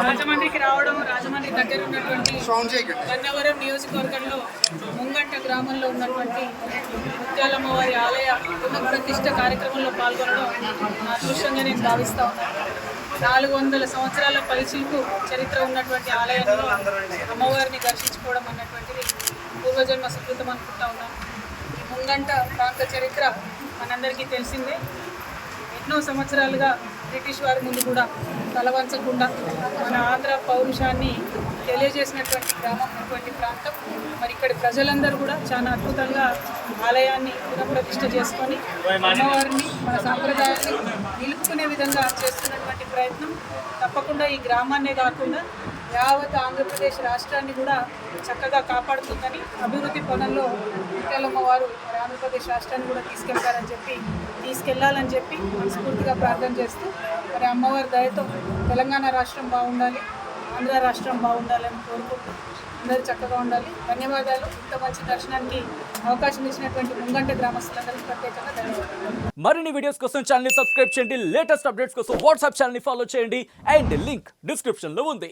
రాజమండ్రికి రావడం, రాజమండ్రి దగ్గర ఉన్నటువంటి గన్నవరం నియోజకవర్గంలో ముంగంట గ్రామంలో ఉన్నటువంటి ముత్యాలమ్మ వారి ఆలయ పునఃప్రతిష్ఠ కార్యక్రమంలో పాల్గొనడం నా అదృష్టంగా నేను భావిస్తా ఉన్నాను. 400 సంవత్సరాల పైచిలకు చరిత్ర ఉన్నటువంటి ఆలయంలో అమ్మవారిని దర్శించుకోవడం అన్నటువంటిది పూర్వజన్మ సుకృతం అనుకుంటా ఉన్నాను. ఈ ముంగంట ప్రాంత చరిత్ర మనందరికీ తెలిసిందే. ఎన్నో సంవత్సరాలుగా బ్రిటిష్ వారి ముందు కూడా తలవంచకుండా మన ఆంధ్ర పౌరుషాన్ని తెలియజేసినటువంటి గ్రామం, అటువంటి ప్రాంతం. మరి ఇక్కడి ప్రజలందరూ కూడా చాలా అద్భుతంగా ఆలయాన్ని పునఃప్రతిష్ఠ చేసుకొని అమ్మవారిని, మన సాంప్రదాయాన్ని నిలుపుకునే విధంగా చేస్తున్నటువంటి ప్రయత్నం తప్పకుండా ఈ గ్రామాన్నే కాకుండా యావత్ ఆంధ్రప్రదేశ్ రాష్ట్రాన్ని కూడా చక్కగా కాపాడుతుందని, అభివృద్ధి పనుల్లో ముత్యాలమ్మ వారు ఆంధ్రప్రదేశ్ రాష్ట్రాన్ని కూడా తీసుకెళ్లాలని చెప్పి మనస్ఫూర్తిగా ప్రార్థన చేస్తూ, మరి అమ్మవారి దయతో తెలంగాణ రాష్ట్రం బాగుండాలి, ఆంధ్ర రాష్ట్రం బాగుండాలని కోరుకుంటూ అందరూ చక్కగా ఉండాలి. ధన్యవాదాలు. ఇంత మంచి దర్శనానికి అవకాశం ఇచ్చినటువంటి ముంగంట గ్రామస్తులందరికీ ప్రత్యేకంగా ధన్యవాదాలు. మరిన్ని వీడియోస్ కోసం ఛానల్ ని సబ్స్క్రైబ్ చేయండి. లేటెస్ట్ అప్డేట్స్ కోసం వాట్సాప్ ఛానల్ ని ఫాలో చేయండి. అండ్ లింక్ డిస్క్రిప్షన్ లో ఉంది.